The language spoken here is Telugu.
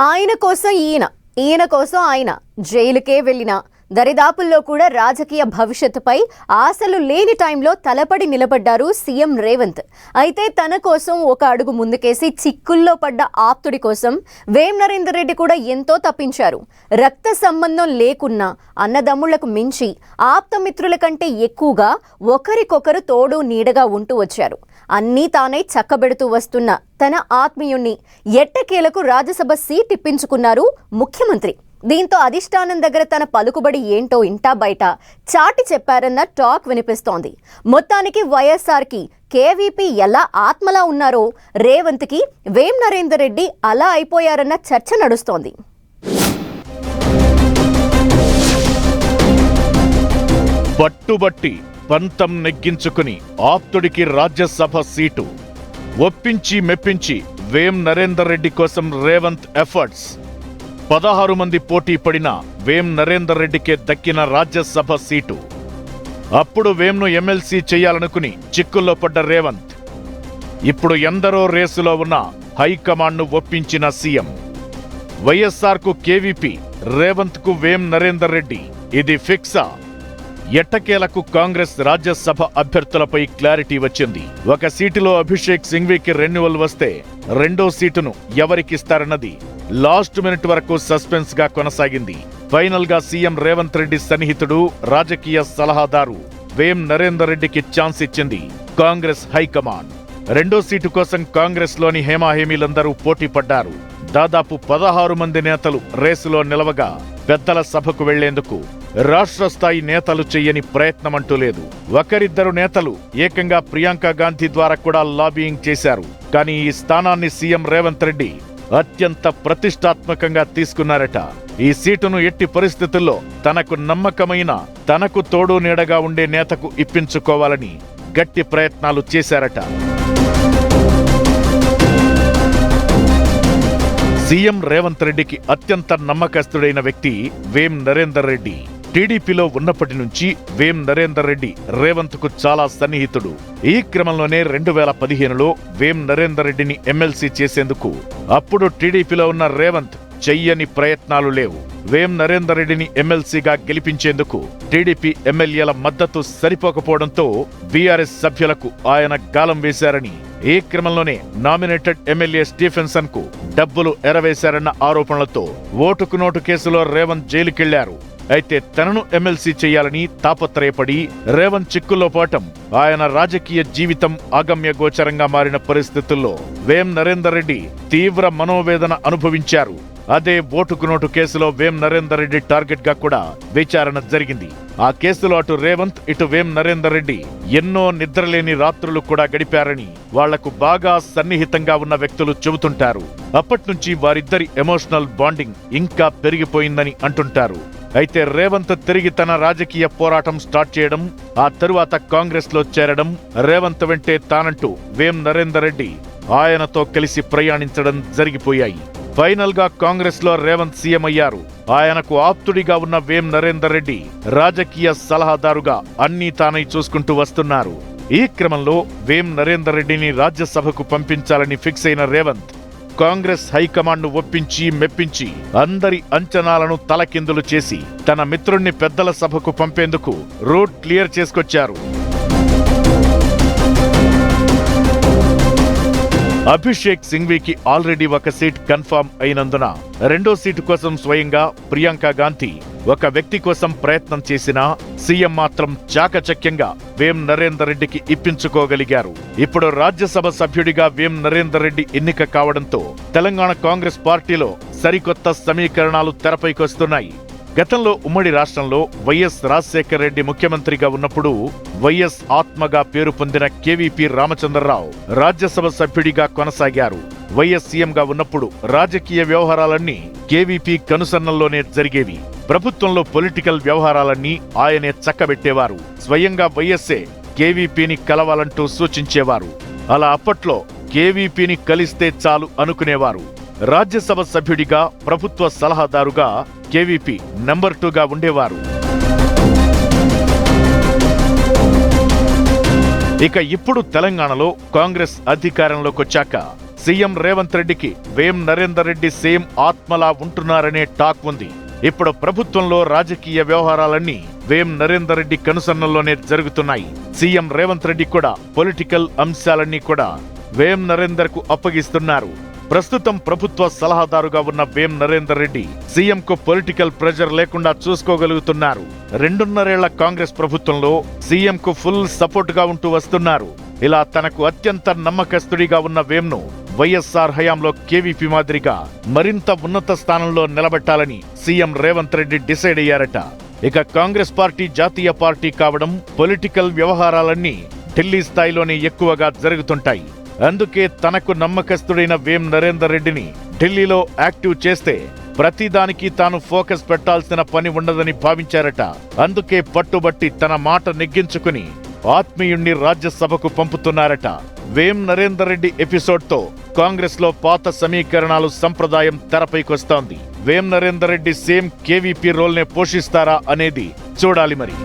ఆయన కోసం ఈయన కోసం ఆయన జైలుకే వెళ్ళినా దరిదాపుల్లో కూడా రాజకీయ భవిష్యత్తుపై ఆశలు లేని టైంలో తలపడి నిలబడ్డారు సీఎం రేవంత్. అయితే తన కోసం ఒక అడుగు ముందుకేసి చిక్కుల్లో పడ్డ ఆప్తుడి కోసం వేం నరేందర్ రెడ్డి కూడా ఎంతో తప్పించారు. రక్త సంబంధం లేకున్నా అన్నదమ్ముళ్లకు మించి ఆప్తమిత్రుల కంటే ఎక్కువగా ఒకరికొకరు తోడు నీడగా ఉంటూ వచ్చారు. అన్నీ తానై చక్కబెడుతూ వస్తున్న తన ఆత్మీయుణ్ణి ఎట్టకేలకు రాజ్యసభ సీట్ ఇప్పించుకున్నారు ముఖ్యమంత్రి. దీంతో అధిష్టానం దగ్గర తన పలుకుబడి ఏంటో ఇంటా బయట చాటి చెప్పారన్న టాక్ వినిపిస్తోంది. మొత్తానికి వైఎస్ఆర్కి కేవీపీ ఎలా ఆత్మలా ఉన్నారో రేవంత్కి వేం నరేందర్ రెడ్డి అలా అయిపోయారన్న చర్చ నడుస్తోంది. పట్టుబట్టి పంతం నెగ్గించుకుని ఆప్తుడికి రాజ్యసభ సీటు ఒప్పించి మెప్పించి వేం నరేందర్ రెడ్డి కోసం రేవంత్ ఎఫర్ట్స్. 16 మంది పోటీ పడిన వేం నరేందర్ రెడ్డికే దక్కిన రాజ్యసభ సీటు. అప్పుడు వేంను ఎమ్మెల్సీ చేయాలనుకుని చిక్కుల్లో పడ్డ రేవంత్ ఇప్పుడు ఎందరో రేసులో ఉన్న హైకమాండ్ను ఒప్పించిన సీఎం. వైఎస్ఆర్కు కేవీపీ, రేవంత్కు వేం నరేందర్ రెడ్డి. ఇది ఫిక్సా? ఎట్టకేలకు కాంగ్రెస్ రాజ్యసభ అభ్యర్థులపై క్లారిటీ వచ్చింది. ఒక సీటులో అభిషేక్ సింఘ్వీకి రెన్యువల్ వస్తే రెండో సీటును ఎవరికిస్తారన్నది లాస్ట్ మినిట్ వరకు సస్పెన్స్ గా కొనసాగింది. ఫైనల్ గా సీఎం రేవంత్ రెడ్డి సన్నిహితుడు, రాజకీయ సలహాదారు వేం నరేందర్ రెడ్డికి ఛాన్స్ ఇచ్చింది కాంగ్రెస్ హైకమాండ్. రెండో సీటు కోసం కాంగ్రెస్ లోని హేమాహేమీలందరూ పోటీ పడ్డారు. దాదాపు 16 మంది నేతలు రేసులో నిలవగా పెద్దల సభకు వెళ్లేందుకు రాష్ట్ర స్థాయి నేతలు చెయ్యని ప్రయత్నమంటూ లేదు. ఒకరిద్దరు నేతలు ఏకంగా ప్రియాంక గాంధీ ద్వారా కూడా లాబియింగ్ చేశారు. కానీ ఈ స్థానాన్ని సీఎం రేవంత్ రెడ్డి అత్యంత ప్రతిష్టాత్మకంగా తీసుకున్నారట. ఈ సీటును ఎట్టి పరిస్థితుల్లో తనకు నమ్మకమైన, తనకు తోడు నీడగా ఉండే నేతకు ఇప్పించుకోవాలని గట్టి ప్రయత్నాలు చేశారట. సీఎం రేవంత్ రెడ్డికి అత్యంత నమ్మకస్తుడైన వ్యక్తి వేం నరేందర్ రెడ్డి. టీడీపీలో ఉన్నప్పటి నుంచి వేం నరేందర్ రెడ్డి రేవంత్కు చాలా సన్నిహితుడు. ఈ క్రమంలోనే 2015లో వేం నరేందర్ రెడ్డిని ఎమ్మెల్సీ చేసేందుకు అప్పుడు టీడీపీలో ఉన్న రేవంత్ చెయ్యని ప్రయత్నాలు లేవు. వేం నరేందర్ రెడ్డిని ఎమ్మెల్సీగా గెలిపించేందుకు టీడీపీ ఎమ్మెల్యేల మద్దతు సరిపోకపోవడంతో బీఆర్ఎస్ సభ్యులకు ఆయన గాలం వేశారని, ఈ క్రమంలోనే నామినేటెడ్ ఎమ్మెల్యే స్టీఫెన్సన్ కు డబ్బులు ఎరవేశారన్న ఆరోపణలతో ఓటుకు నోటు కేసులో రేవంత్ జైలుకెళ్లారు. అయితే తనను ఎమ్మెల్సీ చేయాలని తాపత్రయపడి రేవంత్ చిక్కుల్లో పోవటం ఆయన రాజకీయ జీవితం అగమ్య గోచరంగా మారిన పరిస్థితుల్లో వేం నరేందర్ రెడ్డి తీవ్ర మనోవేదన అనుభవించారు. అదే ఓటుకు నోటు కేసులో వేం నరేందర్ రెడ్డి టార్గెట్ గా కూడా విచారణ జరిగింది. ఆ కేసులో అటు రేవంత్, ఇటు వేం నరేందర్ రెడ్డి ఎన్నో నిద్రలేని రాత్రులు కూడా గడిపారని వాళ్లకు బాగా సన్నిహితంగా ఉన్న వ్యక్తులు చెబుతుంటారు. అప్పట్నుంచి వారిద్దరి ఎమోషనల్ బాండింగ్ ఇంకా పెరిగిపోయిందని అంటుంటారు. అయితే రేవంత్ తిరిగి తన రాజకీయ పోరాటం స్టార్ట్ చేయడం, ఆ తరువాత కాంగ్రెస్ లో చేరడం, రేవంత్ వెంటే తానంటూ వేం నరేందర్ రెడ్డి ఆయనతో కలిసి ప్రయాణించడం జరిగిపోయాయి. ఫైనల్ గా కాంగ్రెస్ లో రేవంత్ సీఎం అయ్యారు. ఆయనకు ఆప్తుడిగా ఉన్న వేం నరేందర్ రెడ్డి రాజకీయ సలహాదారుగా అన్నీ తానై చూసుకుంటూ వస్తున్నారు. ఈ క్రమంలో వేం నరేందర్ రెడ్డిని రాజ్యసభకు పంపించాలని ఫిక్స్ అయిన రేవంత్ కాంగ్రెస్ హైకమాండ్ను ఒప్పించి మెప్పించి అందరి అంచనాలను తలకిందులు చేసి తన మిత్రుణ్ణి పెద్దల సభకు పంపేందుకు రూట్ క్లియర్ చేసుకొచ్చారు. అభిషేక్ సింఘ్వీకి ఆల్రెడీ ఒక సీట్ కన్ఫర్మ్ అయినందున రెండో సీటు కోసం స్వయంగా ప్రియాంక గాంధీ ఒక వ్యక్తి కోసం ప్రయత్నం చేసినా సీఎం మాత్రం చాకచక్యంగా వేం నరేందర్ రెడ్డికి ఇప్పించుకోగలిగారు. ఇప్పుడు రాజ్యసభ సభ్యుడిగా వేం నరేందర్ రెడ్డి ఎన్నిక కావడంతో తెలంగాణ కాంగ్రెస్ పార్టీలో సరికొత్త సమీకరణాలు తెరపైకొస్తున్నాయి. గతంలో ఉమ్మడి రాష్ట్రంలో వైఎస్ రాజశేఖర్ రెడ్డి ముఖ్యమంత్రిగా ఉన్నప్పుడు వైఎస్ ఆత్మగా పేరు పొందిన కేవీపీ రామచంద్రరావు రాజ్యసభ సభ్యుడిగా కొనసాగారు. వైఎస్ సీఎంగా ఉన్నప్పుడు రాజకీయ వ్యవహారాలన్నీ కేవీపీ కనుసన్నల్లోనే జరిగేవి. ప్రభుత్వంలో పొలిటికల్ వ్యవహారాలన్నీ ఆయనే చక్కబెట్టేవారు. స్వయంగా వైఎస్ఏ కేవీపీని కలవాలంటూ సూచించేవారు. అలా అప్పట్లో కేవీపీని కలిస్తే చాలు అనుకునేవారు. రాజ్యసభ సభ్యుడిగా, ప్రభుత్వ సలహాదారుగా కేవీపీ నెంబర్ 2గా ఉండేవారు. ఇక ఇప్పుడు తెలంగాణలో కాంగ్రెస్ అధికారంలోకొచ్చాక సీఎం రేవంత్ రెడ్డికి వేం నరేందర్ రెడ్డి సేమ్ ఆత్మలా ఉంటున్నారనే టాక్ ఉంది. ఇప్పుడు ప్రభుత్వంలో రాజకీయ వ్యవహారాలన్నీ వేం నరేందర్ రెడ్డి కనుసన్నల్లోనే జరుగుతున్నాయి. సీఎం రేవంత్ రెడ్డి కూడా పొలిటికల్ అంశాలన్నీ కూడా వేం నరేందర్ కు అప్పగిస్తున్నారు. ప్రస్తుతం ప్రభుత్వ సలహాదారుగా ఉన్న వేం నరేందర్ రెడ్డి సీఎం కు పొలిటికల్ ప్రెజర్ లేకుండా చూసుకోగలుగుతున్నారు. 2.5 ఏళ్ల కాంగ్రెస్ ప్రభుత్వంలో సీఎం కు ఫుల్ సపోర్ట్ గా ఉంటూ వస్తున్నారు. ఇలా తనకు అత్యంత నమ్మకస్తుడిగా ఉన్న వేంను వైఎస్ఆర్ హయాంలో కేవీపీ మాదిరిగా మరింత ఉన్నత స్థానంలో నిలబెట్టాలని సీఎం రేవంత్ రెడ్డి డిసైడ్ అయ్యారట. ఇక కాంగ్రెస్ పార్టీ జాతీయ పార్టీ కావడం పొలిటికల్ వ్యవహారాలన్నీ ఢిల్లీ స్థాయిలోనే ఎక్కువగా జరుగుతుంటాయి. అందుకే తనకు నమ్మకస్తుడైన వేం నరేందర్ రెడ్డిని ఢిల్లీలో యాక్టివ్ చేస్తే ప్రతిదానికి తాను ఫోకస్ పెట్టాల్సిన పని ఉండదని భావించారట. అందుకే పట్టుబట్టి తన మాట నెగ్గించుకుని ఆత్మీయుణ్ణి రాజ్యసభకు పంపుతున్నారట. వేం నరేందర్ రెడ్డి ఎపిసోడ్తో కాంగ్రెస్ లో పాత సమీకరణాలు సంప్రదాయం తెరపైకొస్తోంది. వేం నరేందర్ రెడ్డి సేమ్ కేవీపీ రోల్నే పోషిస్తారా అనేది చూడాలి మరి.